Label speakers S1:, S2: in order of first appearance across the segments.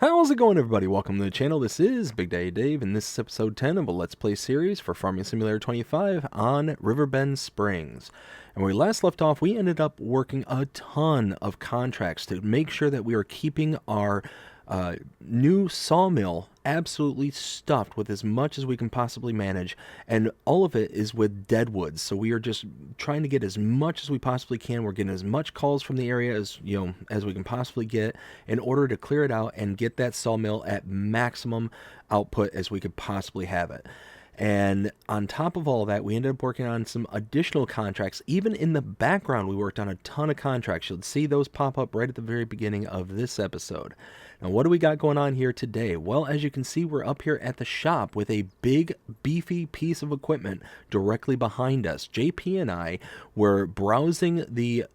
S1: How's it going, everybody? Welcome to the channel. This is Big Daddy Dave, and this is episode 10 of a Let's Play series for Farming Simulator 25 on Riverbend Springs. And where we last left off, we ended up working a ton of contracts to make sure that we are keeping our new sawmill absolutely stuffed with as much as we can possibly manage, and all of it is with deadwood. So we are just trying to get as much as we possibly can. We're getting as much calls from the area as as we can possibly get in order to clear it out and get that sawmill at maximum output as we could possibly have it. And on top of all that, we ended up working on some additional contracts. Even in the background, we worked on a ton of contracts. You'll see those pop up right at the very beginning of this episode. Now, what do we got going on here today? Well, as you can see, we're up here at the shop with a big, beefy piece of equipment directly behind us. JP and I were browsing the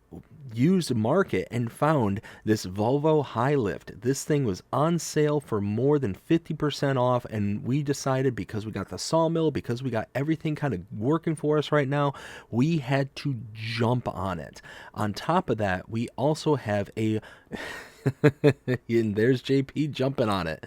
S1: used market and found this Volvo high lift. This thing was on sale for more than 50% off, and we decided, because we got the sawmill, because we got everything kind of working for us right now, we had to jump on it. On top of that, we also have a and there's JP jumping on it.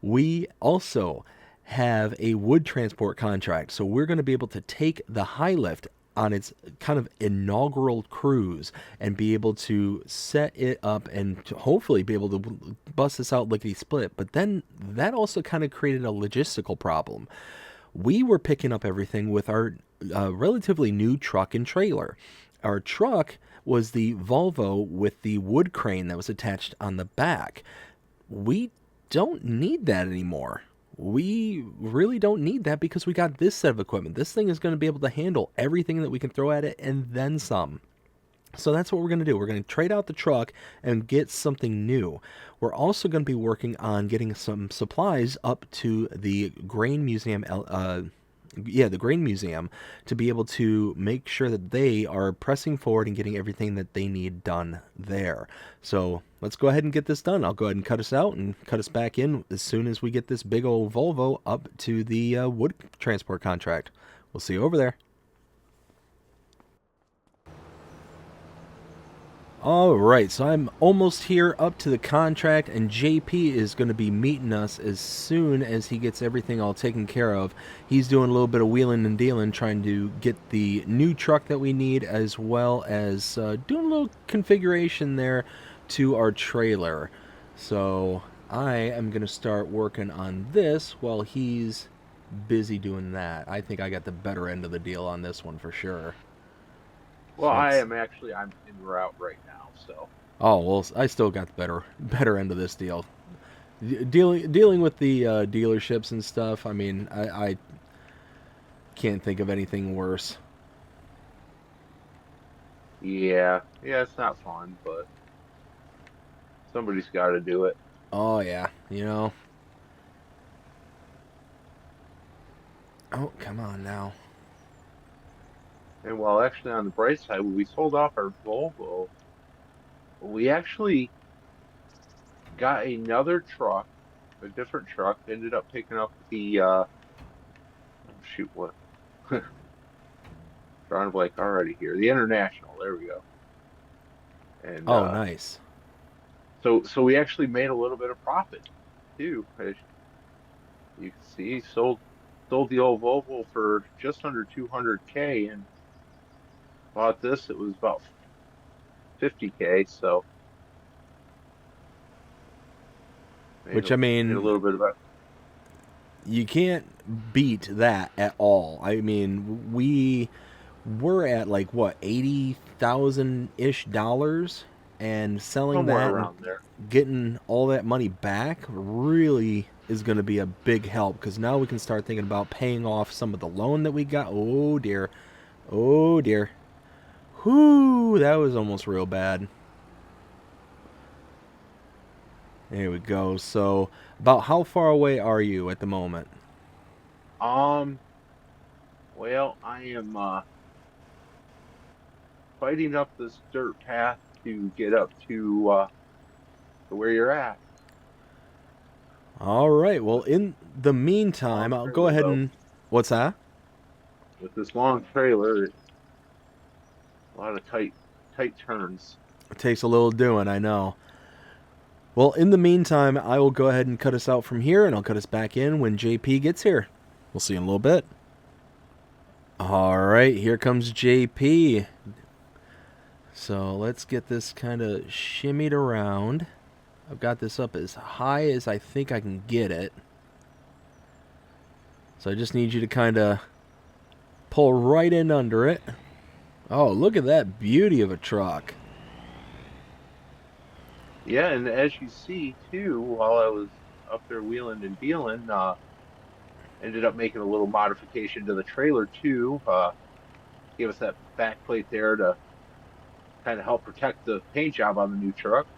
S1: We also have a wood transport contract, so we're going to be able to take the high lift on its kind of inaugural cruise and be able to set it up and to hopefully be able to bust this out lickety split. But then that also kind of created a logistical problem. We were picking up everything with our relatively new truck and trailer. Our truck was the Volvo with the wood crane that was attached on the back. We don't need that anymore. We really don't need that because we got this set of equipment. This thing is going to be able to handle everything that we can throw at it and then some. So that's what we're going to do. We're going to trade out the truck and get something new. We're also going to be working on getting some supplies up to the grain museum, the grain museum, to be able to make sure that they are pressing forward and getting everything that they need done there. So let's go ahead and get this done. I'll go ahead and cut us out and cut us back in as soon as we get this big old Volvo up to the wood transport contract. We'll see you over there. Alright, so I'm almost here up to the contract, and JP is going to be meeting us as soon as he gets everything all taken care of. He's doing a little bit of wheeling and dealing, trying to get the new truck that we need, as well as doing a little configuration there to our trailer. So I am going to start working on this while he's busy doing that. I think I got the better end of the deal on this one for sure.
S2: Well,
S1: So let's...
S2: I'm en route right now, so.
S1: Oh, well, I still got the better end of this deal. Dealing with the dealerships and stuff, I mean, I can't think of anything worse.
S2: Yeah, it's not fun, but somebody's got to do it.
S1: Oh, yeah, Oh, come on now.
S2: And while actually on the bright side, when we sold off our Volvo, we actually got another truck, a different truck, ended up picking up the, oh shoot, what? Drawing a blank already here. The International, there we go. And
S1: Oh, nice.
S2: so we actually made a little bit of profit too. As you can see, sold the old Volvo for just under 200K, and bought this, it was about 50K, so
S1: Which, I
S2: made a
S1: mean,
S2: little bit of a.
S1: you can't beat that at all. I mean, we were at like what, 80,000 ish dollars, and selling
S2: Somewhere
S1: that and
S2: around there.
S1: getting all that money back really is going to be a big help, because now we can start thinking about paying off some of the loan that we got. Oh dear. Oh dear. Whoo, that was almost real bad. There we go. So, about how far away are you at the moment?
S2: Um, well, I am fighting up this dirt path to get up to where you're at.
S1: All right. Well, in the
S2: Long
S1: meantime, I'll go
S2: trailer
S1: ahead
S2: though.
S1: and... What's that?
S2: With this long trailer, a lot of tight turns.
S1: It takes a little doing, I know. Well, in the meantime, I will go ahead and cut us out from here, and I'll cut us back in when JP gets here. We'll see you in a little bit. All right, here comes JP. So let's get this kind of shimmied around. I've got this up as high as I think I can get it. So I just need you to kind of pull right in under it. Oh, look at that beauty of a truck.
S2: Yeah, and as you see too, while I was up there wheeling and dealing, ended up making a little modification to the trailer too. Gave us that back plate there to kind of help protect the paint job on the new truck.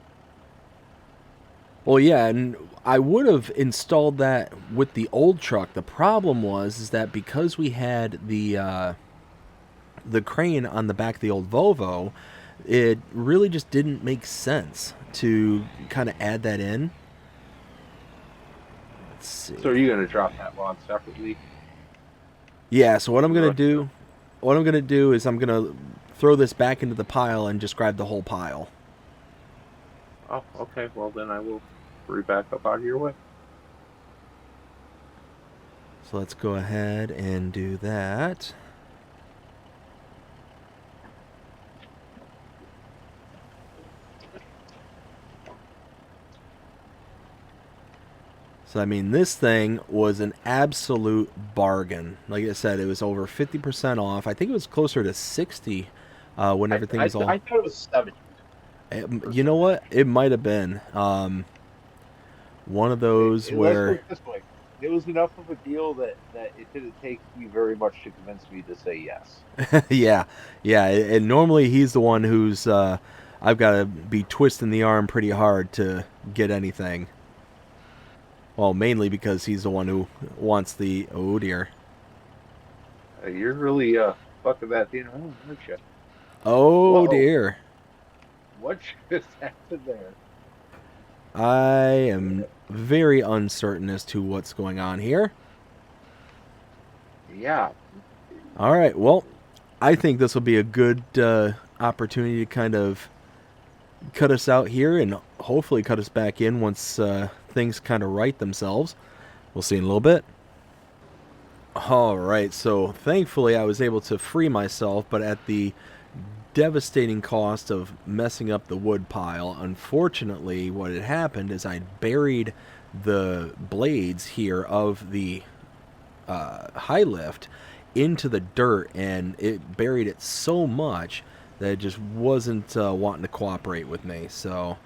S1: Well, yeah, and I would have installed that with the old truck. The problem was is that because we had the crane on the back of the old Volvo, it really just didn't make sense to kind of add that in. Let's see.
S2: So are you going to drop that log separately?
S1: Yeah, so what I'm gonna
S2: Rush it.
S1: do, is I'm gonna throw this back into the pile and just grab the whole pile.
S2: Oh, okay. Well, then I will hurry back up out of your way.
S1: So let's go ahead and do that. So I mean, this thing was an absolute bargain. Like I said, it was over 50% off. I think it was closer to 60 when
S2: I,
S1: everything
S2: I,
S1: was all.
S2: I thought it was 70%.
S1: You know what? It might have been one of those
S2: Let's put
S1: where,
S2: it this way. It was enough of a deal that it didn't take you very much to convince me to say yes.
S1: yeah, yeah. And normally he's the one who's I've got to be twisting the arm pretty hard to get anything. Well, mainly because he's the one who wants the. Oh dear.
S2: You're really fucking that thing, aren't you?
S1: Oh
S2: Whoa,
S1: dear.
S2: what just happened there?
S1: I am very uncertain as to what's going on here.
S2: Yeah,
S1: All right, well, I think this will be a good opportunity to kind of cut us out here and hopefully cut us back in once things kind of right themselves. We'll see in a little bit. All right, so thankfully I was able to free myself, but at the devastating cost of messing up the wood pile. Unfortunately, what had happened is I buried the blades here of the high lift into the dirt, and it buried it so much that it just wasn't wanting to cooperate with me. So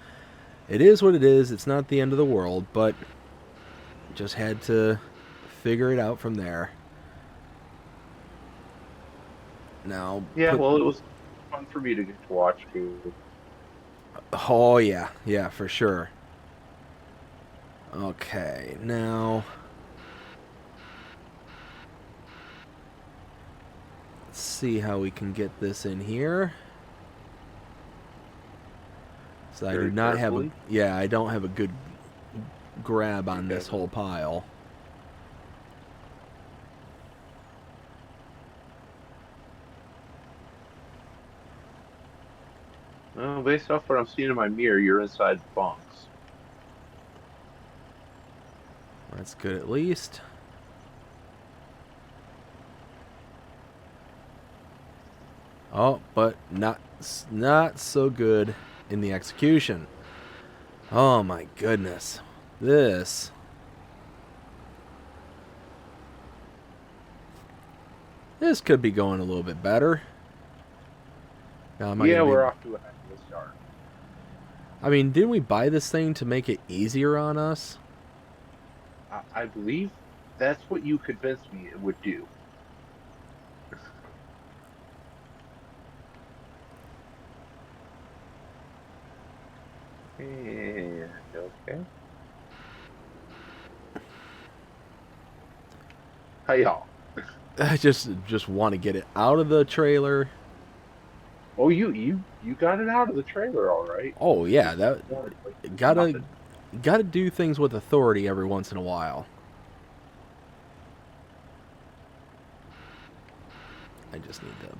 S1: it is what it is. It's not the end of the world, but just had to figure it out from there. Now,
S2: yeah. Well, it was fun for me to get to watch too.
S1: oh yeah, yeah, for sure. Okay, now let's see how we can get this in here. So I do
S2: Very
S1: not have a,
S2: carefully.
S1: yeah, I don't have a good grab on
S2: Okay.
S1: this whole pile.
S2: Well, based off what I'm seeing in my mirror, you're inside the bunks.
S1: That's good at least. Oh, but not so good in the execution. Oh my goodness. This could be going a little bit better. Now, am I
S2: Yeah,
S1: gonna
S2: we're
S1: be?
S2: off to a heck of a start.
S1: I mean, didn't we buy this thing to make it easier on us?
S2: I believe that's what you convinced me it would do. And okay. Hey y'all.
S1: I just want to get it out of the trailer.
S2: Oh, you got it out of the trailer, all right.
S1: Oh yeah,
S2: Just
S1: that
S2: wanted like
S1: gotta
S2: nothing.
S1: gotta do things with authority every once in a while. I just need to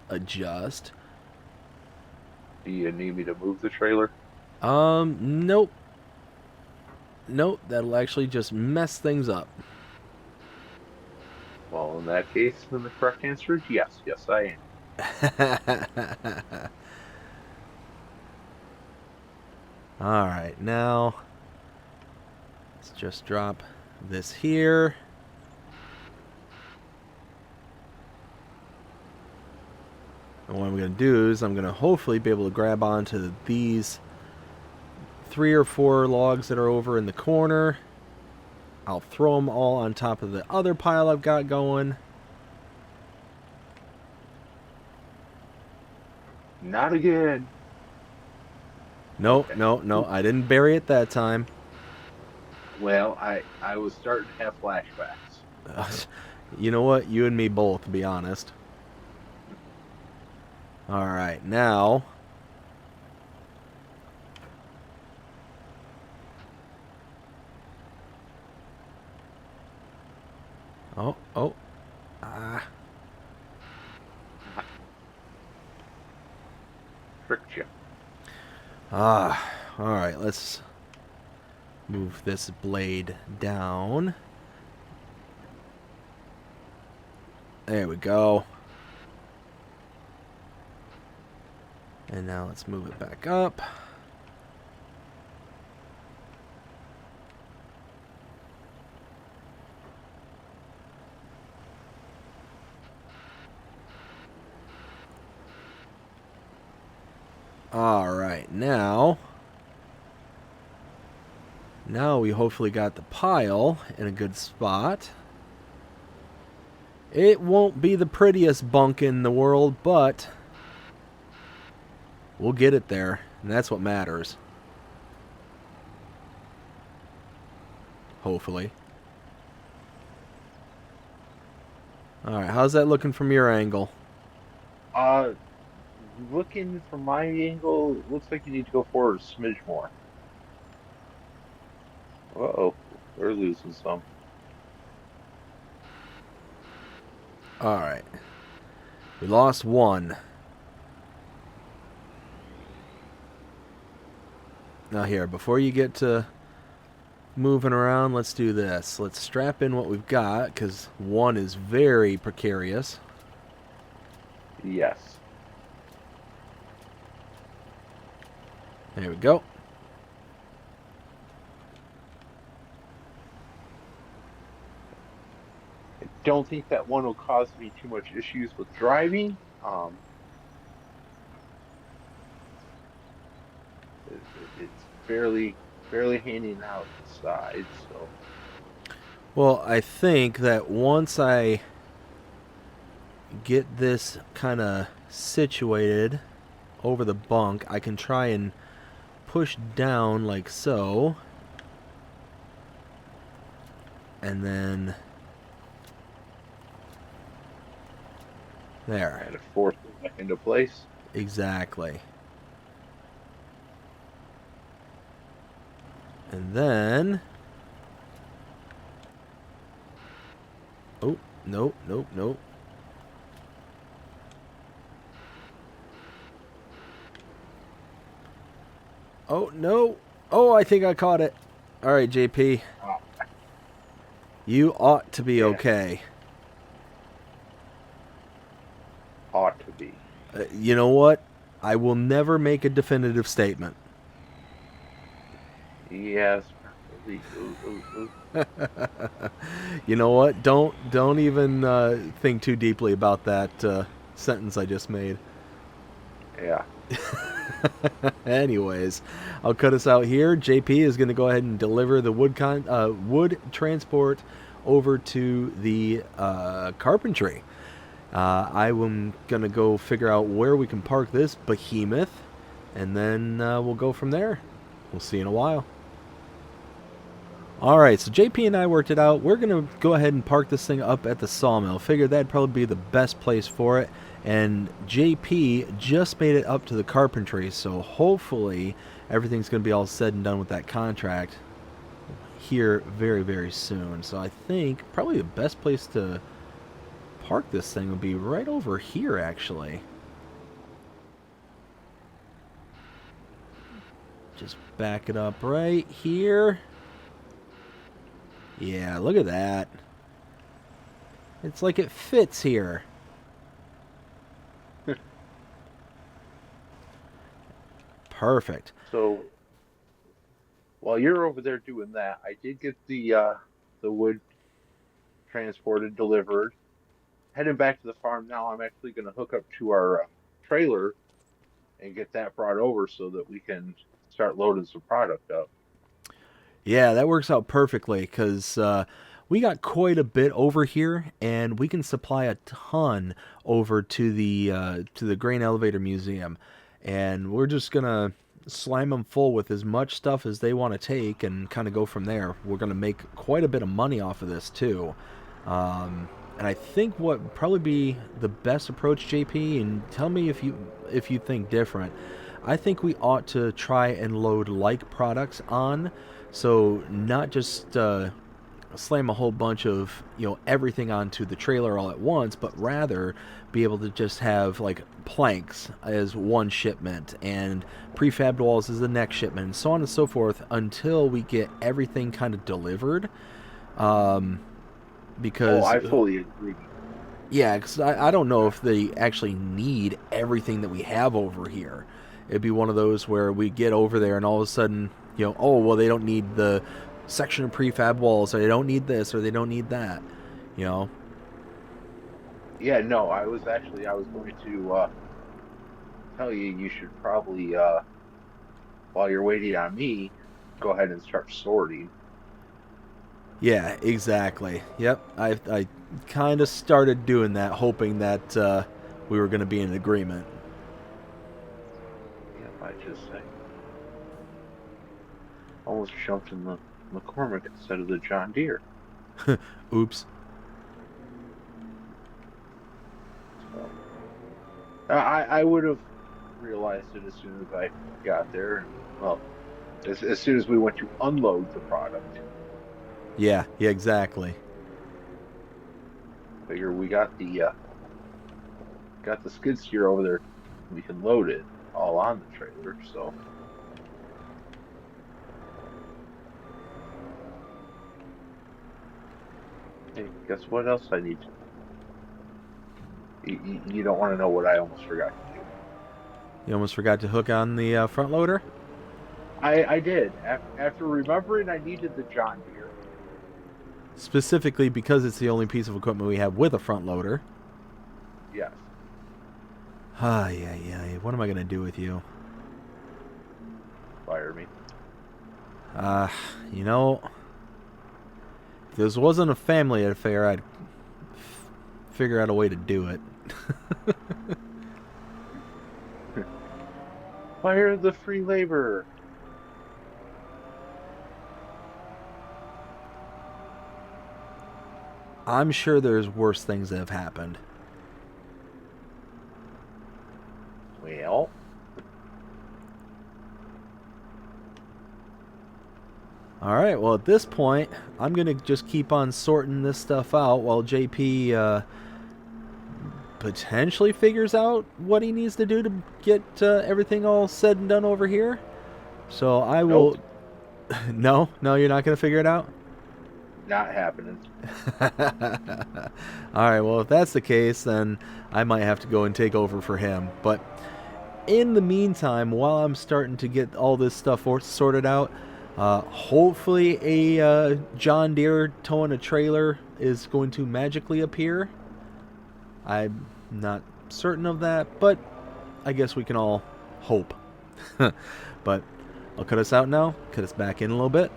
S1: adjust.
S2: Do you need me to move the trailer?
S1: Nope. Nope, that'll actually just mess things up.
S2: Well, in that case, then the correct answer is yes. Yes, I am.
S1: Alright, now let's just drop this here. And what I'm going to do is I'm going to hopefully be able to grab onto these 3 or 4 logs that are over in the corner. I'll throw them all on top of the other pile I've got going.
S2: Not again.
S1: No,
S2: Okay.
S1: no, no, I didn't bury it that time.
S2: Well, I was starting to have flashbacks.
S1: You know what? You and me both, to be honest. Alright, now... Oh, oh. Ah.
S2: Tricked you.
S1: Ah. Alright, let's move this blade down. There we go. And now let's move it back up. Alright, now we hopefully got the pile in a good spot. It won't be the prettiest bunk in the world, but we'll get it there, and that's what matters. Hopefully. Alright, how's that looking from your angle?
S2: Uh, Looking from my angle, it looks like you need to go forward a smidge more. Uh-oh, we're losing some.
S1: Alright. We lost one. Now here, before you get to moving around, let's do this. Let's strap in what we've got, because one is very precarious.
S2: Yes.
S1: There we go.
S2: I don't think that one will cause me too much issues with driving. It's barely hanging out the side, so
S1: Well, I think that once I get this kind of situated over the bunk, I can try and push down like so. And then there.
S2: kind of force it back into place.
S1: Exactly. And then... Oh, nope, nope, nope. Oh, no. Oh, I think I caught it. All right, JP.
S2: Oh,
S1: You ought to be
S2: yeah,
S1: okay.
S2: ought to be.
S1: You know what? I will never make a definitive statement.
S2: Yes, probably. Ooh, ooh, ooh.
S1: You know what? Don't even think too deeply about that sentence I just made.
S2: Yeah.
S1: Anyways, I'll cut us out here. JP is going to go ahead and deliver the wood transport over to the carpentry. I'm going to go figure out where we can park this behemoth, and then we'll go from there. We'll see you in a while. Alright, so JP and I worked it out. We're going to go ahead and park this thing up at the sawmill. Figured that'd probably be the best place for it. And JP just made it up to the carpentry, so hopefully everything's going to be all said and done with that contract here very, very soon. So I think probably the best place to park this thing would be right over here, actually. Just back it up right here. Yeah, look at that. It's like it fits here. Perfect.
S2: So while you're over there doing that, I did get the wood transported, delivered. Heading back to the farm now, I'm actually going to hook up to our trailer and get that brought over so that we can start loading some product up.
S1: Yeah, that works out perfectly because we got quite a bit over here, and we can supply a ton over to the Grain Elevator Museum, and we're just gonna slam them full with as much stuff as they want to take, and kind of go from there. We're gonna make quite a bit of money off of this too. And I think what would probably be the best approach, JP, and tell me if you think different. I think we ought to try and load like products on, so not just slam a whole bunch of everything onto the trailer all at once, but rather be able to just have like planks as one shipment and prefab walls as the next shipment, and so on and so forth until we get everything kind of delivered. Um,
S2: Oh,
S1: because
S2: I fully agree.
S1: yeah, because I don't know if they actually need everything that we have over here. It'd be one of those where we get over there and all of a sudden, oh, well, they don't need the section of prefab walls, or they don't need this, or they don't need that, you know?
S2: Yeah, no, I was going to tell you you should probably while you're waiting on me, go ahead and start sorting.
S1: Yeah, exactly. Yep, I kind of started doing that, hoping that we were going to be in agreement.
S2: Yep, I almost jumped in the McCormick instead of the John Deere.
S1: Oops.
S2: So I would have realized it as soon as I got there, and well, as soon as we went to unload the product.
S1: Yeah, yeah, exactly.
S2: Figure we got the skid steer over there. We can load it all on the trailer. So hey, guess what else I need? You don't want to know what I almost forgot to do.
S1: You almost forgot to hook on the front loader?
S2: I did after remembering I needed the John Deere.
S1: Specifically because it's the only piece of equipment we have with a front loader.
S2: Yes,
S1: Ah, yeah, yeah. What am I going to do with you?
S2: fire me.
S1: Uh, you know, if this wasn't a family affair, I'd figure out a way to do it.
S2: Fire the free labor.
S1: I'm sure there's worse things that have happened.
S2: Well,
S1: Alright, well, at this point, I'm going to just keep on sorting this stuff out while JP potentially figures out what he needs to do to get everything all said and done over here. So I will.
S2: nope,
S1: No, no, you're not going to figure it out?
S2: not happening.
S1: Alright, well, if that's the case, then I might have to go and take over for him. But in the meantime, while I'm starting to get all this stuff sorted out, hopefully a John Deere towing a trailer is going to magically appear. I'm not certain of that, but I guess we can all hope. But I'll cut us out now, cut us back in a little bit.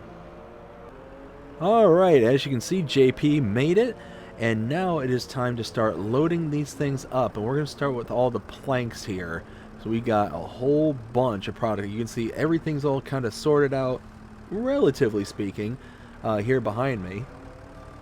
S1: Alright, as you can see, JP made it, and now it is time to start loading these things up, and we're going to start with all the planks here. So we got a whole bunch of product. You can see everything's all kind of sorted out, relatively speaking, here behind me.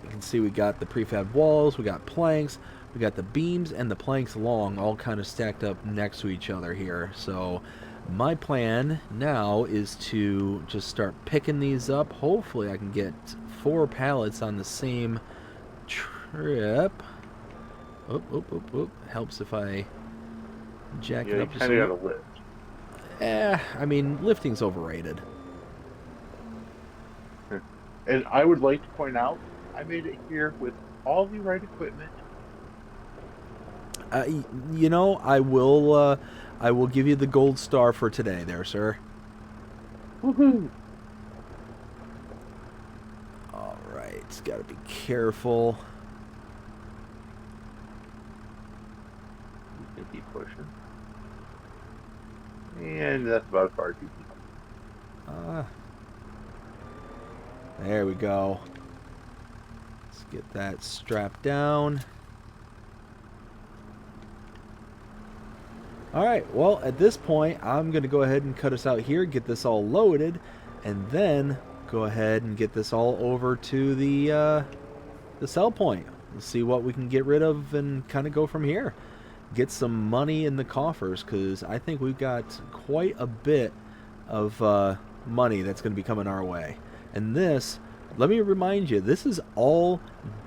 S1: You can see we got the prefab walls, we got planks, we got the beams and the planks long, all kind of stacked up next to each other here. So my plan now is to just start picking these up. Hopefully I can get 4 pallets on the same trip. Oop, oop, oop, oop. Helps if I jack
S2: Yeah,
S1: it
S2: you
S1: up just
S2: kind
S1: a
S2: of
S1: little.
S2: got to lift.
S1: I mean, lifting's overrated.
S2: And I would like to point out, I made it here with all the right equipment.
S1: You know, I will give you the gold star for today, there, sir.
S2: Woohoo!
S1: All right, got to be careful.
S2: You can keep pushing. And that's about as far as you can go.
S1: Uh, there we go. Let's get that strapped down. Alright, well, at this point, I'm going to go ahead and cut us out here, get this all loaded, and then go ahead and get this all over to the sell point. We'll see what we can get rid of and kind of go from here. Get some money in the coffers, because I think we've got quite a bit of money that's going to be coming our way. And this, let me remind you, this is all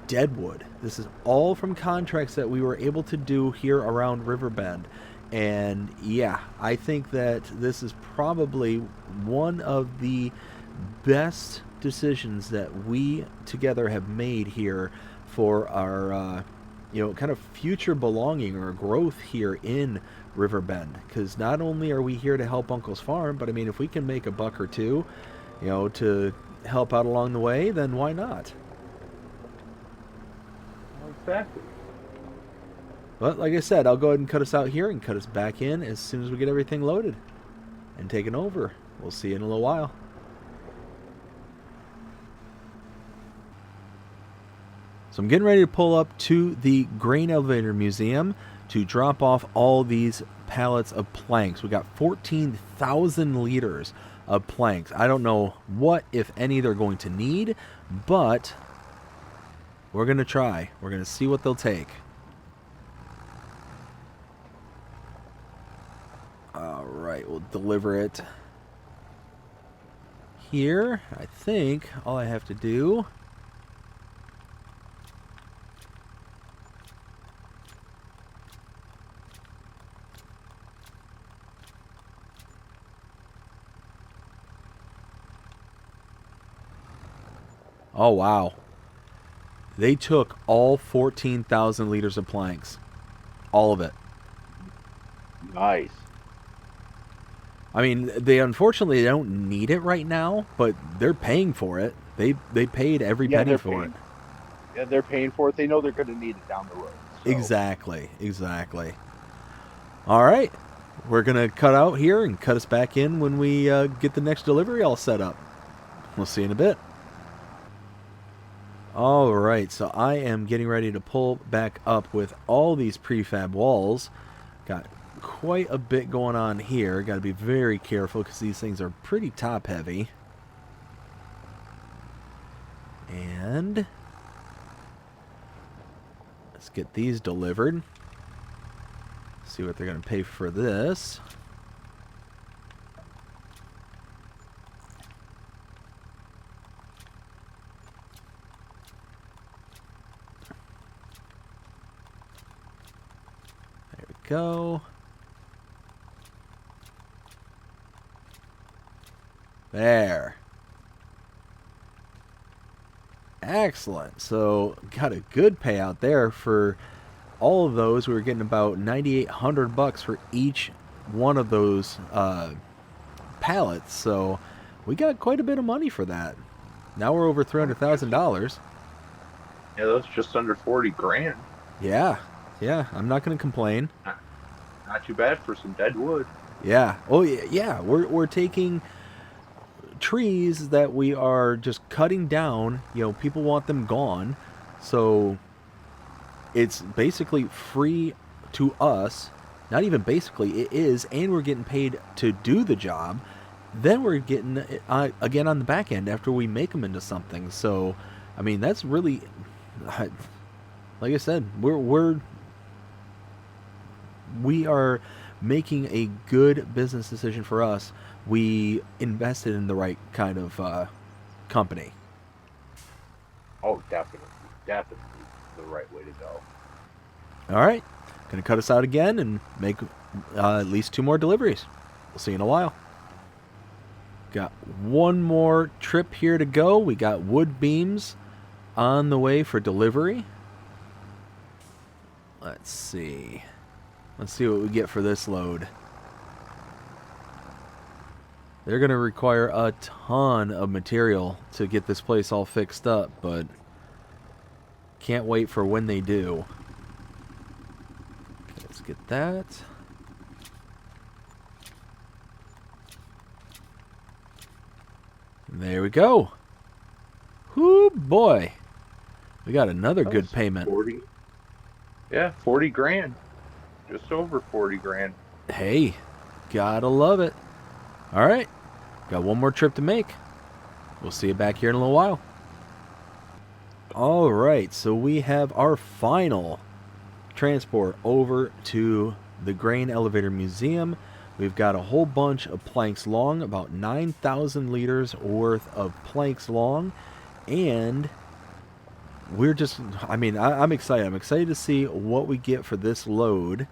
S1: deadwood. This is all from contracts that we were able to do here around Riverbend. And yeah, I think that this is probably one of the best decisions that we together have made here for our, kind of future belonging or growth here in Riverbend. Because not only are we here to help Uncle's farm, but I mean, if we can make a buck or two, to help out along the way, then why not?
S2: Exactly.
S1: But like I said, I'll go ahead and cut us out here and cut us back in as soon as we get everything loaded and taken over. We'll see you in a little while. So I'm getting ready to pull up to the Grain Elevator Museum to drop off all these pallets of planks. We got 14,000 liters of planks. I don't know what, if any, they're going to need, but we're going to try. We're going to see what they'll take. Alright, we'll deliver it here. I think all I have to do Oh, wow. They took all 14,000 liters of planks. All of it.
S2: Nice.
S1: I mean, they don't need it right now, but they're paying for it. They paid every penny for it.
S2: Yeah, they're paying for it. They know they're going to need it down the road. So.
S1: Exactly. All right. We're going to cut out here and cut us back in when we get the next delivery all set up. We'll see you in a bit. All right, so I am getting ready to pull back up with all these prefab walls. Got quite a bit going on here. Got to be very careful because these things are pretty top heavy. And let's get these delivered. See what they're going to pay for this. There we go. There. Excellent. So got a good payout there for all of those. We were getting about $9,800 for each one of those pallets. So we got quite a bit of money for that. Now we're over $300,000.
S2: Yeah, that's just under 40 grand.
S1: Yeah. I'm not going to complain.
S2: Not too bad for some dead wood.
S1: Yeah. Oh yeah. We're taking trees that we are just cutting down. People want them gone, so it's basically free to us. Not even basically, it is, and we're getting paid to do the job. Then we're getting it again on the back end after we make them into something. So I mean, that's really, like I said, we are making a good business decision for us. We invested in the right kind of company.
S2: Oh, definitely the right way to go.
S1: All right, gonna cut us out again and make at least 2 more deliveries. We'll see you in a while. Got one more trip here to go. We got wood beams on the way for delivery. Let's see. Let's see what we get for this load. They're going to require a ton of material to get this place all fixed up, but can't wait for when they do. Let's get that. There we go. Whoo, boy. We got another good payment.
S2: 40. Yeah, 40 grand. Just over 40 grand.
S1: Hey, gotta love it. All right, got one more trip to make. We'll see you back here in a little while. All right, so we have our final transport over to the Grain Elevator Museum. We've got a whole bunch of planks long, about 9,000 liters worth of planks long, and we're just, I'm excited. I'm excited to see what we get for this load.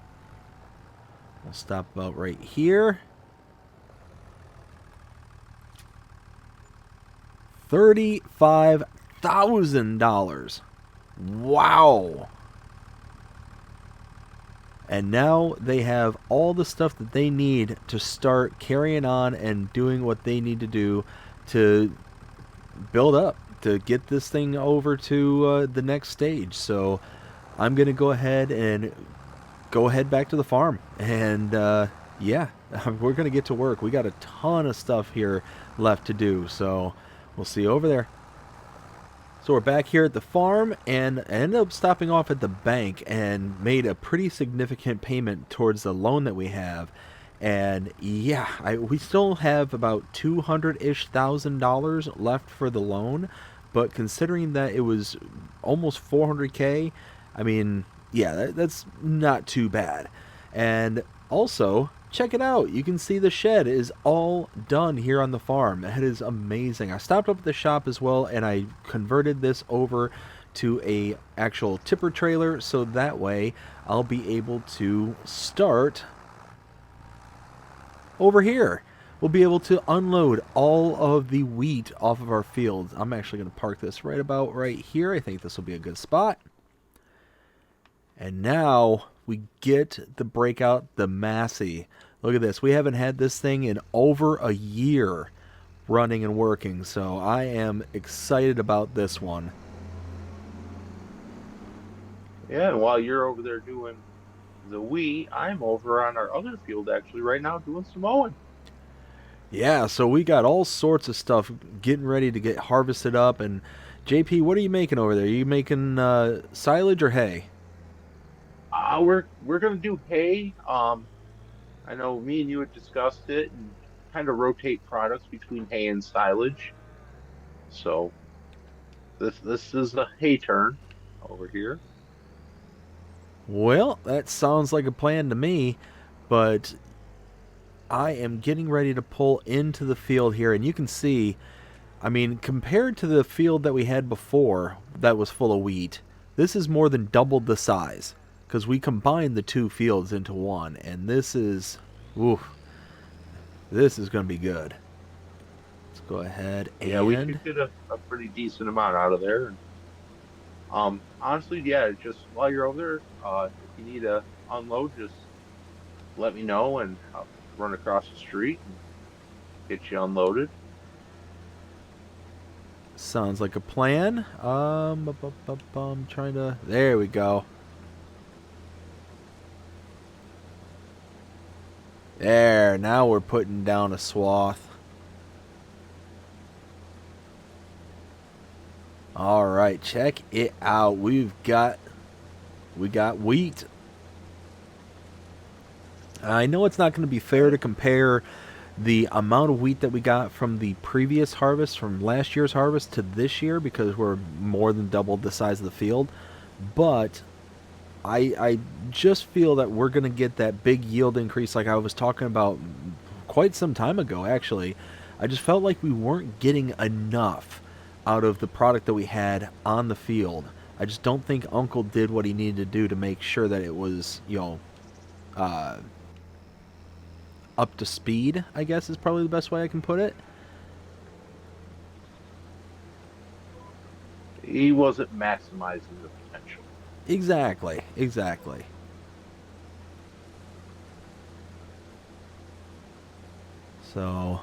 S1: We'll stop about right here. $35,000. Wow. And now they have all the stuff that they need to start carrying on and doing what they need to do to build up, to get this thing over to the next stage. So I'm going to go ahead back to the farm. And yeah, we're going to get to work. We got a ton of stuff here left to do. So we'll see you over there. So we're back here at the farm, and I ended up stopping off at the bank and made a pretty significant payment towards the loan that we have. And yeah, we still have about $200,000-ish left for the loan, but considering that it was almost $400K, I mean, yeah, that's not too bad. And also, check it out. You can see the shed is all done here on the farm. That is amazing. I stopped up at the shop as well, and I converted this over to a actual tipper trailer, so that way I'll be able to start over here. We'll be able to unload all of the wheat off of our fields. I'm actually going to park this right about right here. I think this will be a good spot. And now we get the breakout, the Massey. Look at this. We haven't had this thing in over a year running and working, so I am excited about this one.
S2: Yeah, and while you're over there doing the wheat, I'm over on our other field actually right now doing some mowing.
S1: Yeah, so we got all sorts of stuff getting ready to get harvested up. And JP, what are you making over there? Are you making silage or hay?
S2: We're gonna do hay. I know me and you had discussed it and kind of rotate products between hay and silage. So this is a hay turn over here.
S1: Well, that sounds like a plan to me, but I am getting ready to pull into the field here, and you can see, I mean, compared to the field that we had before that was full of wheat, this is more than doubled the size, because we combined the two fields into one, and this is, oof, this is going to be good. Let's go ahead and...
S2: Yeah, we should get a pretty decent amount out of there. Honestly, yeah, just while you're over there, if you need to unload, just let me know and I'll run across the street and get you unloaded.
S1: Sounds like a plan. Trying to... There we go. There, now we're putting down a swath. All right, check it out. We got wheat. I know it's not going to be fair to compare the amount of wheat that we got from the previous harvest, from last year's harvest, to this year, because we're more than doubled the size of the field. But I just feel that we're going to get that big yield increase like I was talking about quite some time ago, actually. I just felt like we weren't getting enough out of the product that we had on the field. I just don't think Uncle did what he needed to do to make sure that it was, up to speed, I guess is probably the best way I can put it.
S2: He wasn't maximizing the potential.
S1: Exactly, exactly. So,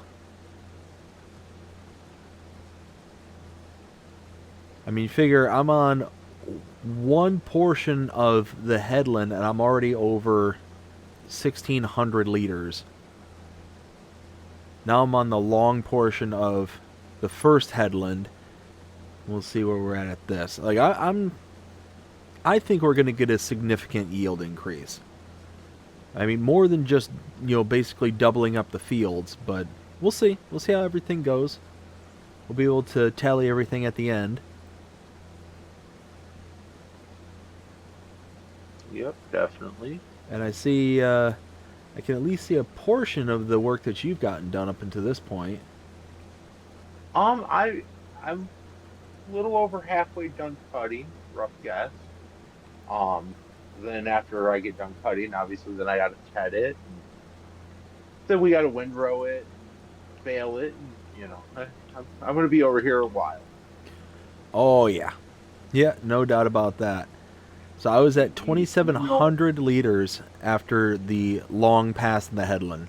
S1: I mean, figure I'm on one portion of the headland and I'm already over 1,600 liters. Now I'm on the long portion of the first headland. We'll see where we're at this. Like I think we're going to get a significant yield increase. I mean, more than just basically doubling up the fields, but we'll see. We'll see how everything goes. We'll be able to tally everything at the end.
S2: Yep, definitely.
S1: And I see, I can at least see a portion of the work that you've gotten done up until this point.
S2: I'm a little over halfway done cutting, rough guess. Um, then after I get done cutting, obviously, then I got to ted it, and then we got to windrow it and bale it, and I'm going to be over here a while.
S1: Oh yeah, yeah, no doubt about that. So I was at
S2: You know,
S1: 2,700 liters after the long pass in the headland.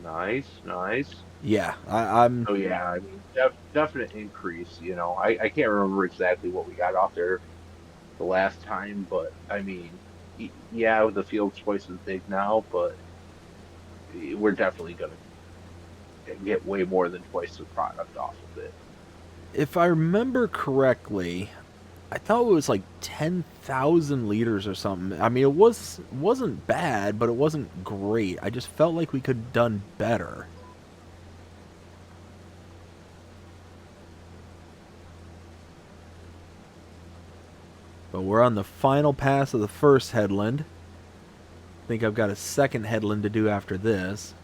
S2: nice, nice.
S1: Yeah, I'm.
S2: Oh yeah, I mean, definite increase. I can't remember exactly what we got off there the last time, but I mean, yeah, the field choice is big now, but we're definitely going to get way more than twice the product off of it.
S1: If I remember correctly, I thought it was like 10,000 liters or something. I mean, wasn't bad, but it wasn't great. I just felt like we could have done better. But we're on the final pass of the first headland. I think I've got a second headland to do after this.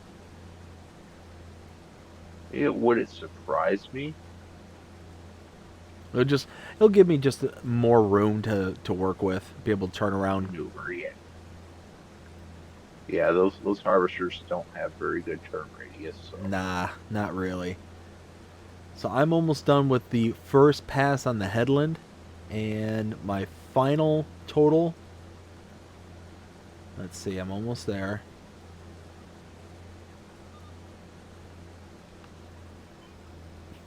S2: It wouldn't surprise me.
S1: It'll give me just more room to work with, be able to turn around.
S2: Maneuver, yeah. Yeah, those harvesters don't have very good turn radius, so
S1: Nah, not really. So I'm almost done with the first pass on the headland, and my final total. Let's see, I'm almost there.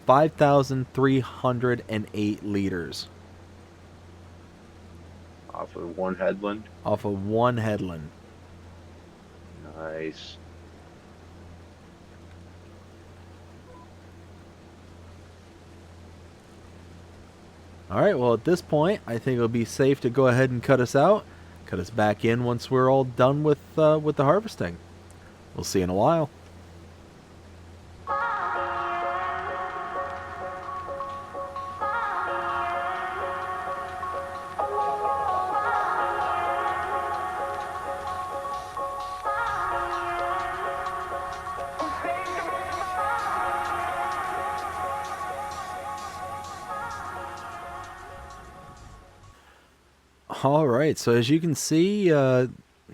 S1: 5,308 liters
S2: off of one headland.
S1: off of one headland.
S2: Nice.
S1: All right, well, at this point, I think it'll be safe to go ahead and cut us out. Cut us back in once we're all done with the harvesting. We'll see you in a while. All right, so as you can see, the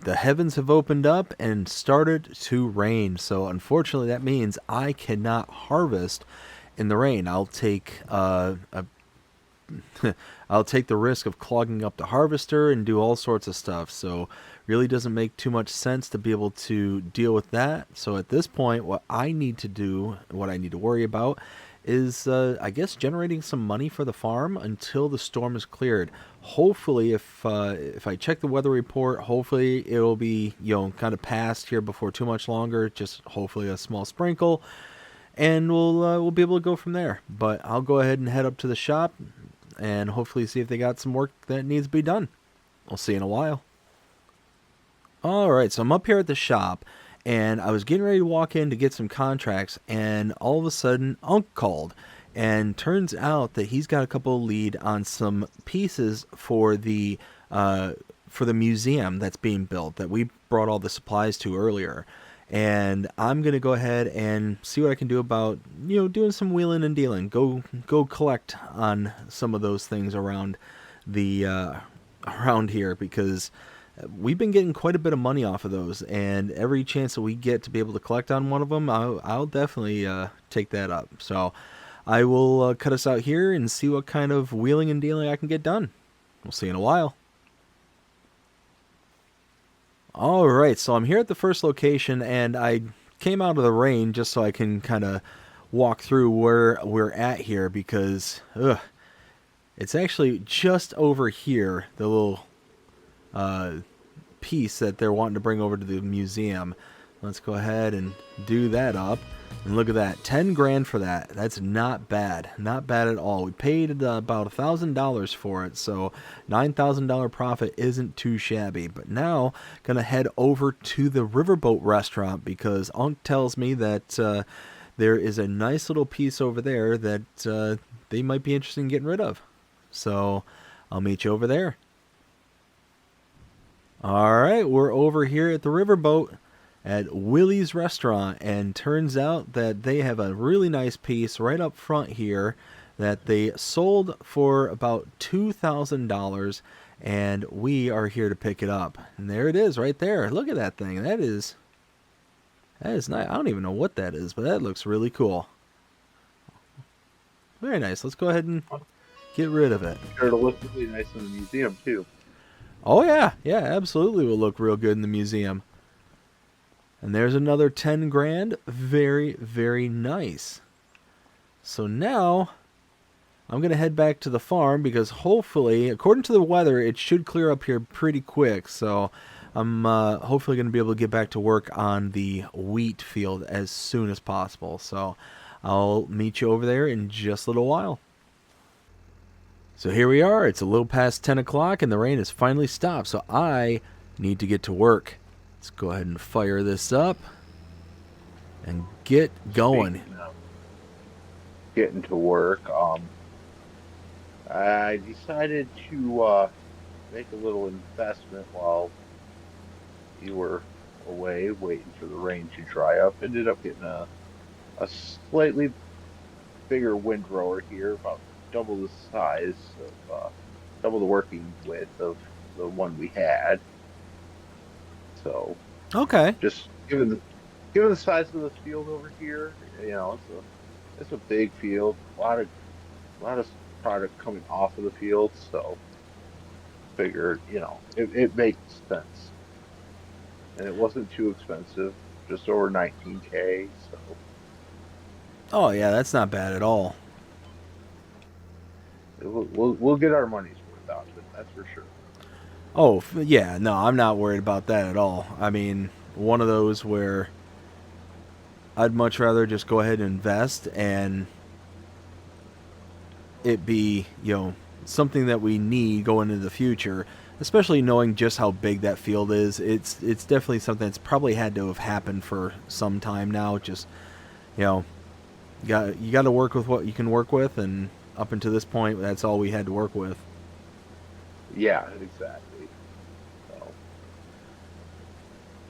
S1: heavens have opened up and started to rain. So unfortunately, that means I cannot harvest in the rain. I'll take I'll take the risk of clogging up the harvester and do all sorts of stuff. So really doesn't make too much sense to be able to deal with that. So at this point, what I need to do, what I need to worry about is I guess generating some money for the farm until the storm is cleared. Hopefully, if I check the weather report, hopefully it'll be kind of past here before too much longer. Just hopefully a small sprinkle, and we'll be able to go from there. But I'll go ahead and head up to the shop and hopefully see if they got some work that needs to be done. I'll see you in a while. All right, so I'm up here at the shop, and I was getting ready to walk in to get some contracts, and all of a sudden, Unc called, and turns out that he's got a couple of lead on some pieces for the museum that's being built that we brought all the supplies to earlier. And I'm gonna go ahead and see what I can do about doing some wheeling and dealing. Go collect on some of those things around the around here, because we've been getting quite a bit of money off of those, and every chance that we get to be able to collect on one of them, I'll definitely take that up. So I will cut us out here and see what kind of wheeling and dealing I can get done. We'll see you in a while. All right, so I'm here at the first location, and I came out of the rain just so I can kind of walk through where we're at here, because it's actually just over here, the little piece that they're wanting to bring over to the museum. Let's go ahead and do that up. And look at that, 10 grand for that. That's not bad. Not bad at all. We paid about $1,000 for it, so $9,000 profit isn't too shabby. But now, gonna head over to the Riverboat restaurant, because Unc tells me that there is a nice little piece over there that they might be interested in getting rid of. So I'll meet you over there. Alright, we're over here at the Riverboat at Willie's Restaurant, and turns out that they have a really nice piece right up front here that they sold for about $2,000, and we are here to pick it up. And there it is right there. Look at that thing. That is nice. I don't even know what that is, but that looks really cool. Very nice. Let's go ahead and get rid of it.
S2: Sure, it'll look really nice in the museum too.
S1: Oh yeah, absolutely will look real good in the museum. And there's another 10 grand. Very, very nice. So now I'm going to head back to the farm, because hopefully, according to the weather, it should clear up here pretty quick. So I'm hopefully going to be able to get back to work on the wheat field as soon as possible. So I'll meet you over there in just a little while. So here we are. It's a little past 10 o'clock and the rain has finally stopped. So I need to get to work. Let's go ahead and fire this up and get going.
S2: Speaking of getting to work, I decided to make a little investment while you were away waiting for the rain to dry up. Ended up getting a slightly bigger windrower here, about double the size of double the working width of the one we had. So
S1: Okay.
S2: just given the size of the field over here, it's a big field, a lot of product coming off of the field, so figured, it makes sense. And it wasn't too expensive, just over 19K, so
S1: Oh yeah, that's not bad at all.
S2: we'll get our money's worth out of it, that's for sure.
S1: Oh yeah, no, I'm not worried about that at all. I mean, one of those where I'd much rather just go ahead and invest and it be, something that we need going into the future, especially knowing just how big that field is. It's definitely something that's probably had to have happened for some time now. Just, you got to work with what you can work with, and up until this point, that's all we had to work with.
S2: Yeah, exactly. So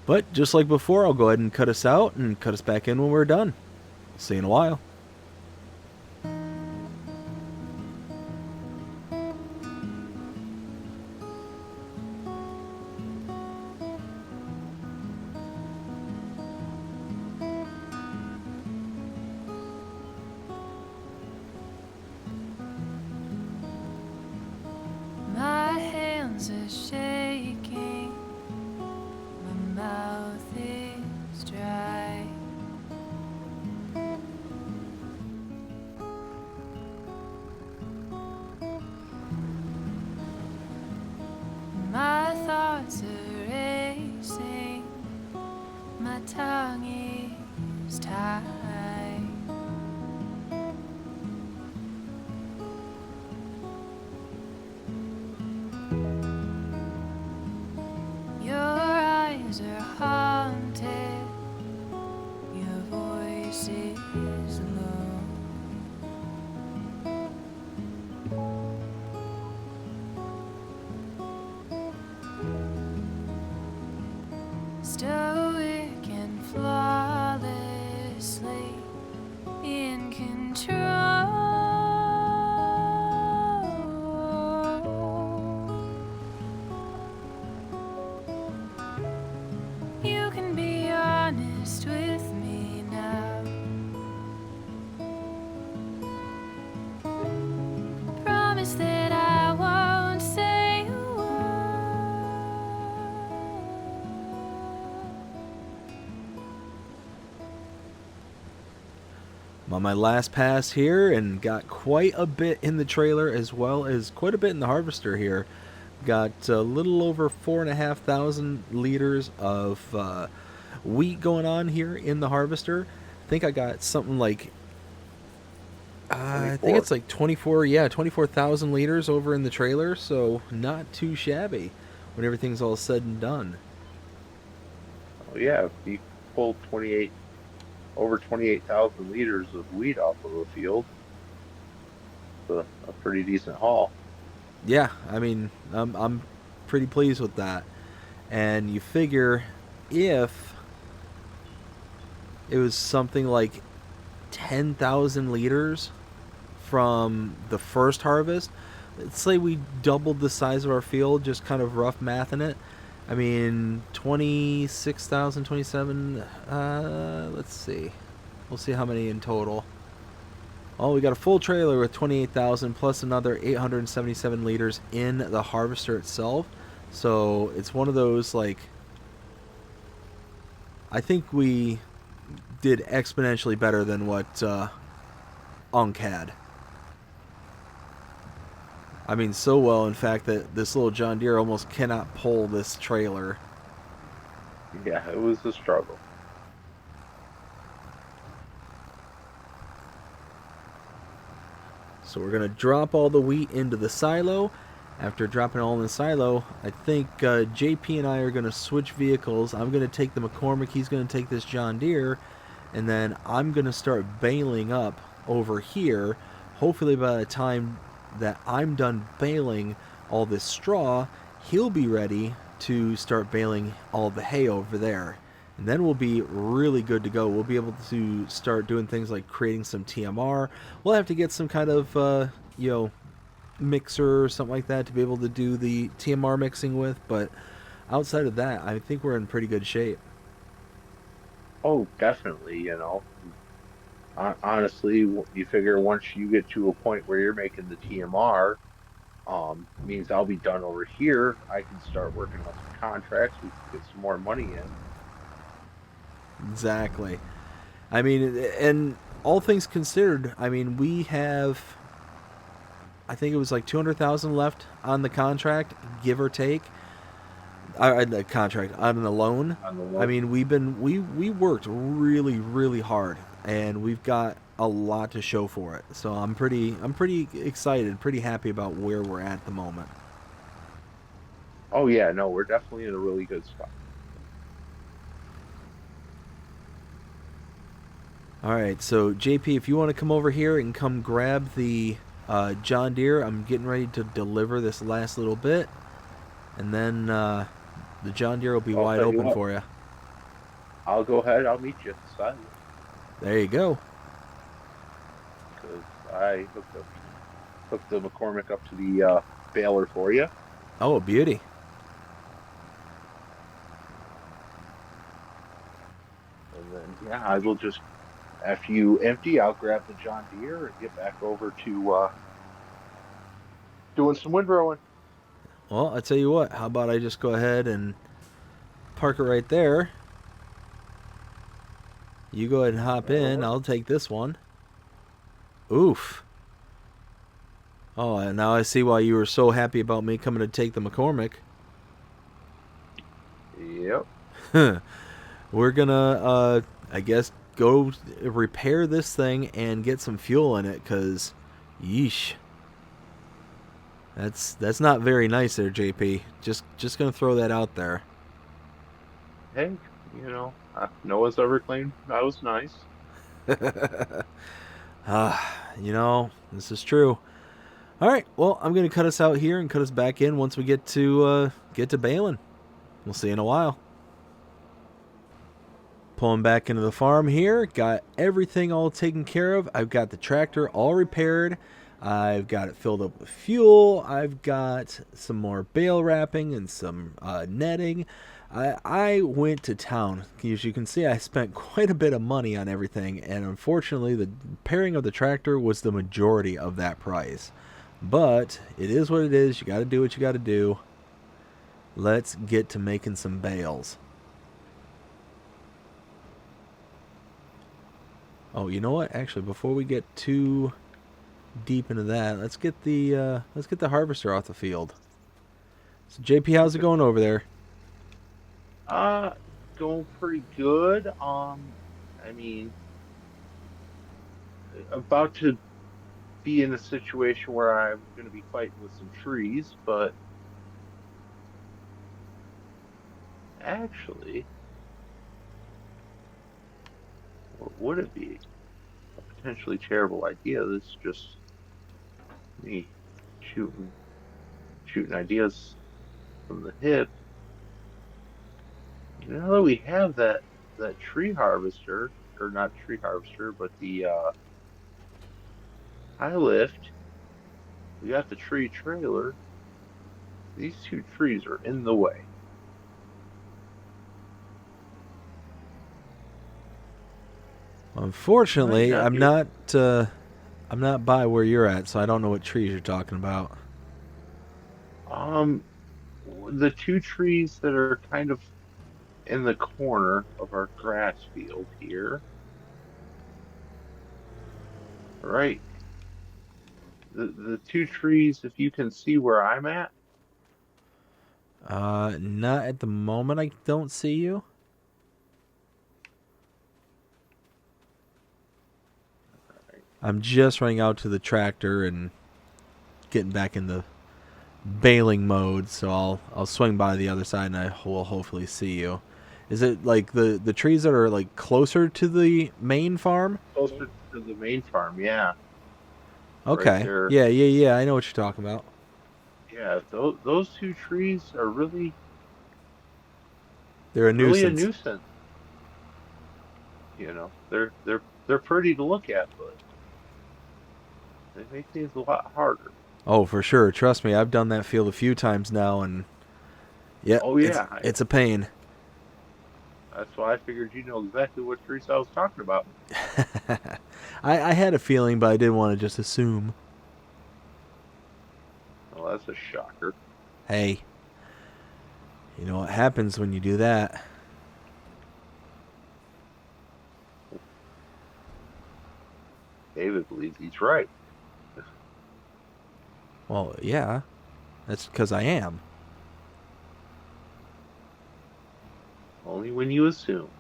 S1: But just like before, I'll go ahead and cut us out and cut us back in when we're done. See you in a while.
S3: My hands are shaking, my mouth is dry. My thoughts are racing, my tongue is tied. Your eyes are haunted, your voice is low. Stoic and flawlessly
S1: on my last pass here and got quite a bit in the trailer as well as quite a bit in the harvester here. Got a little over 4,500 liters of wheat going on here in the harvester. I think I got something like I think it's like 24,000 liters over in the trailer, so not too shabby when everything's all said and done.
S2: Oh yeah, if you pull over 28,000 liters of wheat off of a field, it's a pretty decent haul.
S1: Yeah, I mean, I'm pretty pleased with that. And you figure if it was something like 10,000 liters from the first harvest, let's say we doubled the size of our field, just kind of rough mathing it. I mean, 26,000, 27, let's see. We'll see how many in total. Oh, we got a full trailer with 28,000 plus another 877 liters in the harvester itself. So it's one of those, like, I think we did exponentially better than what Unk had. I mean, so well, in fact, that this little John Deere almost cannot pull this trailer.
S2: Yeah, it was a struggle.
S1: So we're going to drop all the wheat into the silo. After dropping it all in the silo, I think JP and I are going to switch vehicles. I'm going to take the McCormick, he's going to take this John Deere, and then I'm going to start baling up over here. Hopefully by the time that I'm done baling all this straw, he'll be ready to start baling all the hay over there. And then we'll be really good to go. We'll be able to start doing things like creating some TMR. We'll have to get some kind of, mixer or something like that to be able to do the TMR mixing with. But outside of that, I think we're in pretty good shape.
S2: Oh, definitely, Honestly, you figure once you get to a point where you're making the TMR, means I'll be done over here. I can start working on some contracts. We can get some more money in.
S1: Exactly. I mean, and all things considered, I mean, we have, I think it was like 200,000 left on the contract, give or take. The contract on the loan. I mean, we worked really, really hard, and we've got a lot to show for it. So I'm pretty excited, pretty happy about where we're at the moment.
S2: Oh yeah, no, we're definitely in a really good spot.
S1: All right, so JP, if you want to come over here and come grab the John Deere, I'm getting ready to deliver this last little bit, and then the John Deere will be wide open for you.
S2: I'll go ahead. I'll meet you at the side.
S1: There you go.
S2: Because I hooked the McCormick up to the baler for you.
S1: Oh, a beauty.
S2: And then, yeah, I will just, after you empty, I'll grab the John Deere and get back over to doing some windrowing.
S1: Well, I tell you what, how about I just go ahead and park it right there. You go ahead and hop in. I'll take this one. Oof. Oh, and now I see why you were so happy about me coming to take the McCormick.
S2: Yep.
S1: We're gonna, I guess, go repair this thing and get some fuel in it, because, yeesh. That's not very nice there, JP. Just gonna throw that out there.
S2: Hey, Noah's ever claimed I was nice.
S1: This is true. All right, well, I'm gonna cut us out here and cut us back in once we get to baling. We'll see you in a while. Pulling back into the farm here. Got everything all taken care of. I've got the tractor all repaired. I've got it filled up with fuel. I've got some more bale wrapping and some netting. I went to town. As you can see, I spent quite a bit of money on everything, and unfortunately the pairing of the tractor was the majority of that price. But it is what it is. You got to do what you got to do. Let's get to making some bales. Oh, you know what? Actually, before we get too deep into that, let's get the harvester off the field. So JP, how's it
S2: Okay.
S1: going over there?
S2: Uh, going pretty good. I mean, about to be in a situation where I'm going to be fighting with some trees, but actually, would it be a potentially terrible idea? This is just me shooting shooting ideas from the hip. Now that we have that tree harvester, or not tree harvester, but the high lift, we got the tree trailer. These two trees are in the way. Might
S1: Unfortunately,
S2: not
S1: I'm
S2: be.
S1: not. I'm not by where you're at, so I don't know what trees you're talking about.
S2: Um, the two trees that are kind of in the corner of our grass field here, right? The two trees, if you can see where I'm at,
S1: Not at the moment. I don't see you. I'm just running out to the tractor and getting back in the baling mode, so I'll swing by the other side and I will hopefully see you. Is it like the trees that are like closer to the main farm?
S2: closer to the main farm, yeah, right
S1: Okay.
S2: there.
S1: Yeah. I know what you're talking about.
S2: Yeah, those two trees are
S1: They're a
S2: really a
S1: nuisance.
S2: nuisance. They're pretty to look at, but they make things a lot harder.
S1: Oh, for sure. Trust me, I've done that field a few times now, and yeah,
S2: Oh
S1: it's
S2: yeah,
S1: it's a pain.
S2: that's why I figured you know exactly what trees I was talking about.
S1: I had a feeling, but I didn't want to just assume.
S2: Well, that's a shocker.
S1: Hey, you know what happens when you do that?
S2: David believes he's right.
S1: Well, yeah, that's because I am.
S2: Only when you assume.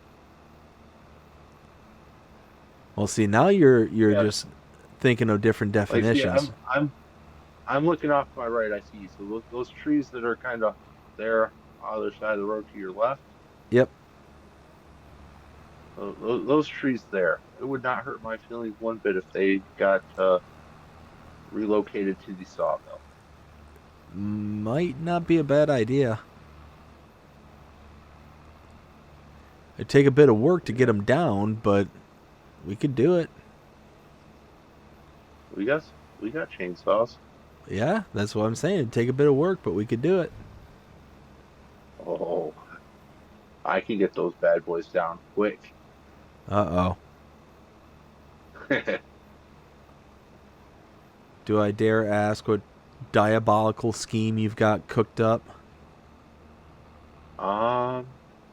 S1: Well, see, now you're
S2: Yeah,
S1: just thinking of different
S2: like see,
S1: definitions.
S2: I'm looking off to my right. I see. So those trees that are kind of there, other side of the road to your left,
S1: Yep.
S2: those trees there. It would not hurt my feelings one bit if they got relocated to the sawmill.
S1: Might not be a bad idea. It'd take a bit of work to get them down, but we could do it.
S2: We got we got chainsaws.
S1: Yeah, that's what I'm saying. It'd take a bit of work, but we could do it.
S2: Oh, I can get those bad boys down quick.
S1: Uh-oh. Do I dare ask what diabolical scheme you've got cooked up?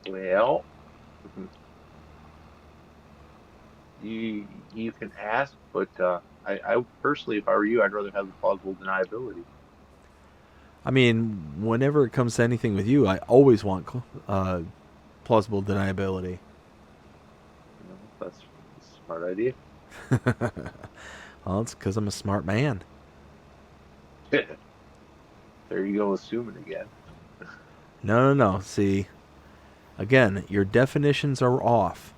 S2: Well, you can ask, but I personally, if I were you, I'd rather have the plausible deniability.
S1: I mean, whenever it comes to anything with you, I always want plausible deniability.
S2: That's a smart idea.
S1: Well, it's because I'm a smart man.
S2: There you go, assuming again.
S1: No. See, again, your definitions are off.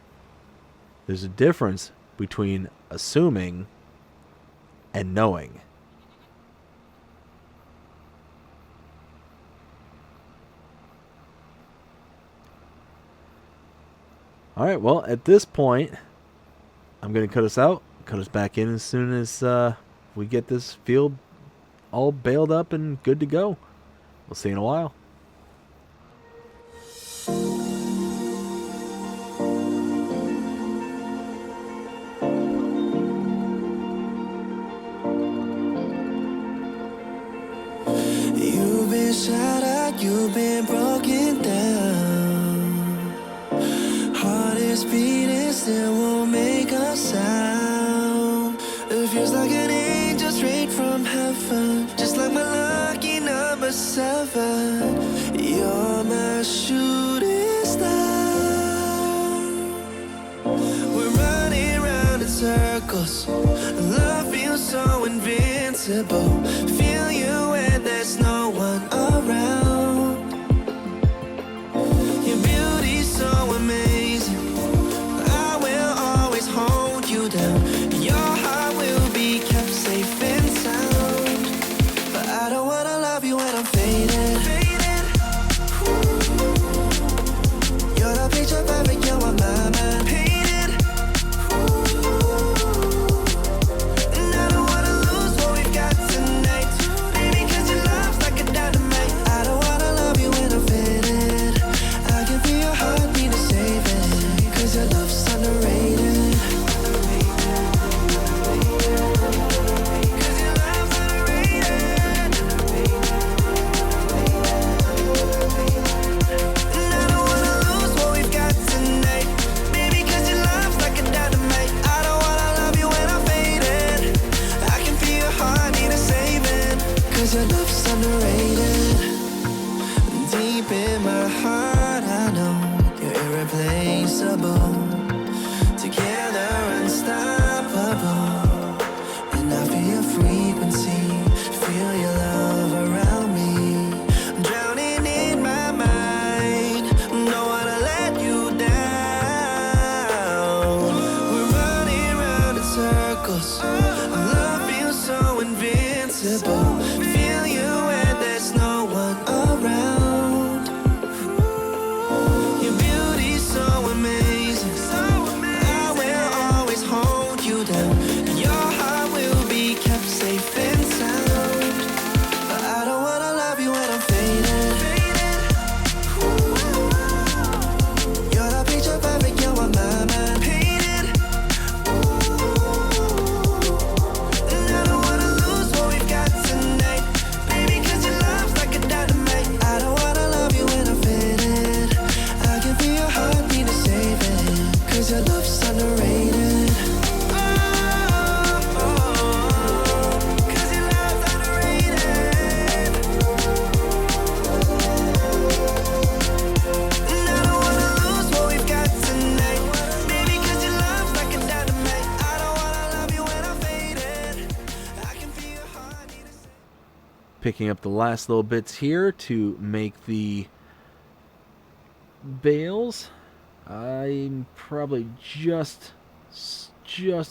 S1: There's a difference between assuming and knowing. All right, well, at this point, I'm going to cut us out, cut us back in as soon as we get this field all baled up and good to go. We'll see you in a while.
S4: You've been shot at, you've been broken down. Heart is beating, still won't make us sound. It feels like an angel straight from heaven, just like my lucky number 7. You're my shooting star. We're running round in circles. Love feels so invincible. Feel you when there's no one around. Your beauty's so amazing. I will always hold you down. Your heart will be kept safe and sound. But I don't wanna love you when I'm faded. You're the picture perfect, you're on my mind. Painted. And I don't wanna lose what we've got tonight. Baby, 'cause your love's like a dynamite. I don't wanna love you when I'm faded. I can feel your heartbeat to save it. 'Cause your love's underrated. 'Cause your love's underrated. And I don't wanna lose what we've got tonight. Baby, 'cause your love's like a dynamite. I don't wanna love you when I'm faded. I can feel your heartbeat to save it. 'Cause your love's underrated. Deep in my heart, I know you're irreplaceable. Together, unstoppable. And I feel your frequency, feel your love around me. I'm drowning in my mind, don't wanna let you down. We're running round in circles. Our love feels so invincible. Feel you when there's no one around. Your beauty's so amazing. I will always hold you down. Your heart will be kept safe and sound. But I don't wanna love you when I'm faded. You're the picture perfect, you're on my mind. Painted. And I don't wanna lose what we've got tonight. Baby, 'cause your love's like a dynamite. I don't wanna love you when I'm faded. I can feel your heartbeat to save it. 'Cause your love's underrated. 'Cause your love's underrated. And I don't wanna lose what we've got tonight. Baby, 'cause your love's like a dynamite. I don't wanna love you when I'm faded. I can feel your heartbeat to save it.
S1: Picking up the last little bits here to make the bales. I'm probably just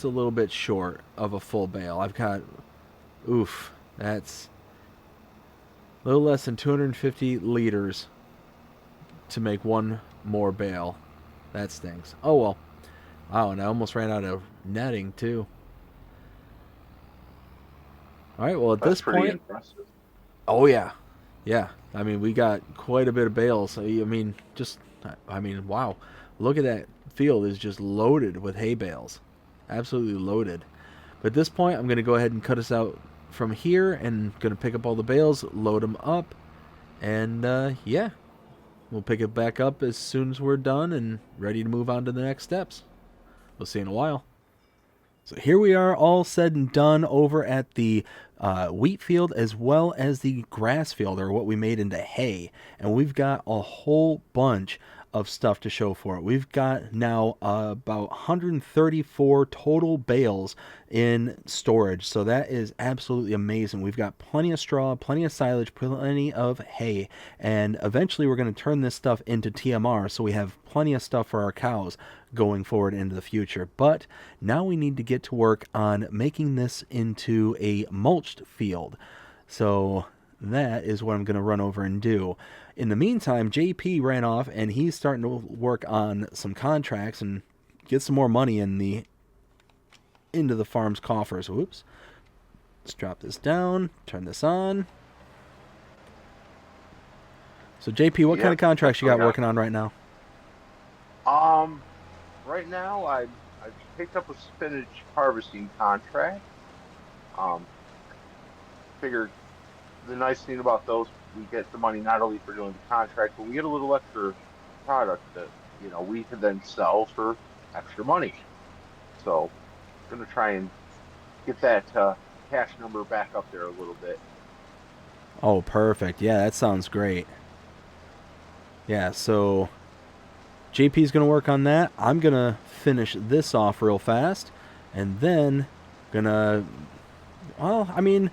S1: a little bit short of a full bale. I've got, that's a little less than 250 liters to make one more bale. That stinks. Oh well. Wow, and I almost ran out of netting too. All right, well at
S2: That's
S1: this
S2: pretty
S1: point,
S2: impressive.
S1: oh yeah, yeah. I mean, we got quite a bit of bales. I mean, wow. Look at that field is just loaded with hay bales, absolutely loaded. But at this point, I'm gonna go ahead and cut us out from here, and gonna pick up all the bales, load them up, and yeah, we'll pick it back up as soon as we're done and ready to move on to the next steps. We'll see you in a while. So here we are, all said and done, over at the wheat field as well as the grass field, or what we made into hay. And we've got a whole bunch of stuff to show for it. We've got now about 134 total bales in storage. So that is absolutely amazing. We've got plenty of straw, plenty of silage, plenty of hay. And eventually we're going to turn this stuff into TMR, so we have plenty of stuff for our cows going forward into the future. But now we need to get to work on making this into a mulched field. So that is what I'm going to run over and do. In the meantime, JP ran off and he's starting to work on some contracts and get some more money into the farm's coffers. Whoops. Let's drop this down, turn this on. So JP, what kind of contracts you got working on right now?
S2: Right now I've picked up a spinach harvesting contract. Figured the nice thing about those, we get the money not only for doing the contract, but we get a little extra product that, we can then sell for extra money. So gonna try and get that cash number back up there a little bit.
S1: Oh, perfect. Yeah, that sounds great. Yeah, so JP's going to work on that. I'm going to finish this off real fast. And then gonna, well, I mean,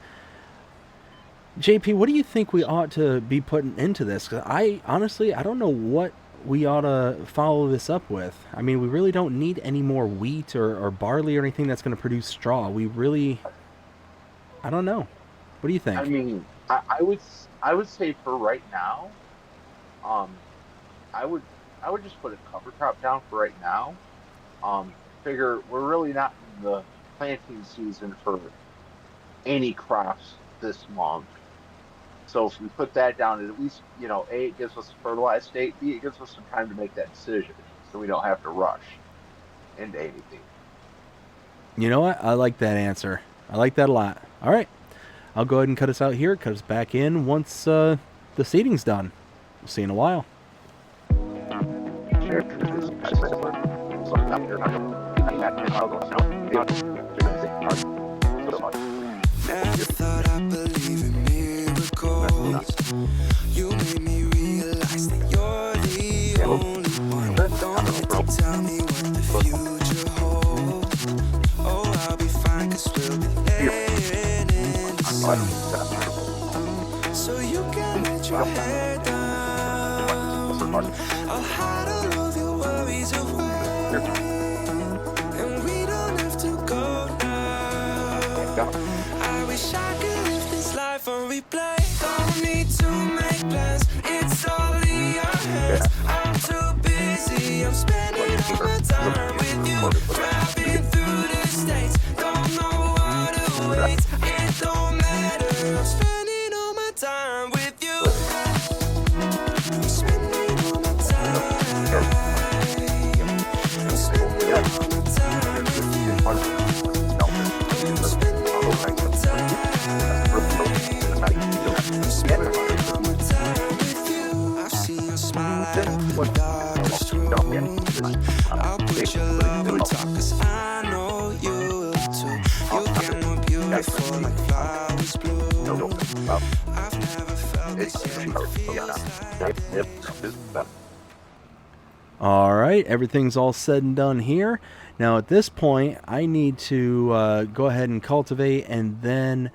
S1: JP, what do you think we ought to be putting into this? 'Cause I honestly, I don't know what we ought to follow this up with. I mean, we really don't need any more wheat or barley or anything that's going to produce straw. We really, I don't know. What do you think?
S2: I mean, I would say for right now, um, I would I would just put a cover crop down for right now. Figure we're really not in the planting season for any crops this month. So if we put that down, at least, A, it gives us a fertilized state, B, it gives us some time to make that decision so we don't have to rush into anything.
S1: You know what? I like that answer. I like that a lot. All right. I'll go ahead and cut us out here. Cut us back in once the seeding's done. We'll see you in a while.
S4: Never thought I'd believe in miracles. You made me realize that you're the only one. Don't need to tell me what the future holds. Oh, I'll be fine 'cause we'll be laying in the sun. So you can let your hair down. I'll hide all of your worries away. And we don't have to go now. I wish I could live this life on replay. Don't need to make plans, it's all in your hands. I'm too busy, I'm spending all my time with you. Driving through the states, don't know what awaits. It don't matter, I'm spending all my time with you. I'm spending all my time. I'm spending all my time with you. I'm spending all my time. I'm spending all my time with you. I've seen your smile light up the darkest rooms. I'll put your love on top 'cause I know you will too. You get more beautiful like flowers bloom. I've never felt this yet, it feels like.
S1: All right, everything's all said and done here. Now at this point, I need to go ahead and cultivate and then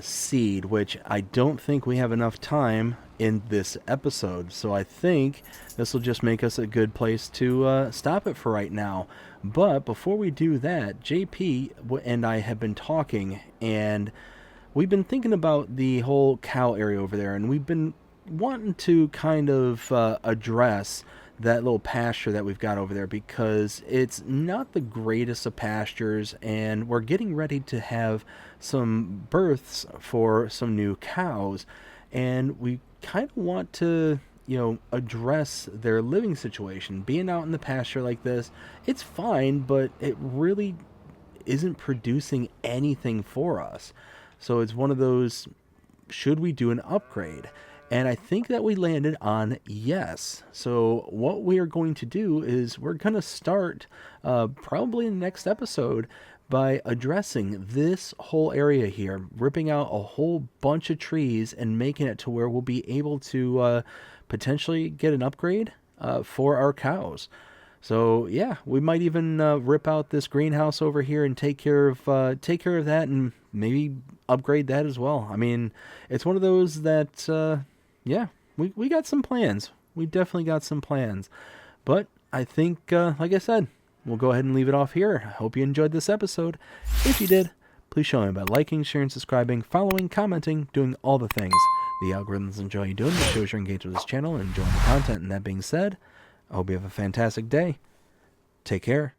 S1: seed, which I don't think we have enough time in this episode. So I think this will just make us a good place to stop it for right now. But before we do that, JP and I have been talking, and we've been thinking about the whole cow area over there, and we've been wanting to kind of address that little pasture that we've got over there, because it's not the greatest of pastures, and we're getting ready to have some births for some new cows, and we kind of want to address their living situation. Being out in the pasture like this, it's fine, but it really isn't producing anything for us. So it's one of those, should we do an upgrade? And I think that we landed on yes. So what we are going to do is we're going to start probably in the next episode by addressing this whole area here, ripping out a whole bunch of trees and making it to where we'll be able to potentially get an upgrade for our cows. So yeah, we might even rip out this greenhouse over here and take care of that, and maybe upgrade that as well. I mean, it's one of those that yeah, we got some plans. We definitely got some plans. But I think, like I said, we'll go ahead and leave it off here. I hope you enjoyed this episode. If you did, please show me by liking, sharing, subscribing, following, commenting, doing all the things the algorithms enjoy you doing. It shows you're engaged with this channel and enjoying the content. And that being said, I hope you have a fantastic day. Take care.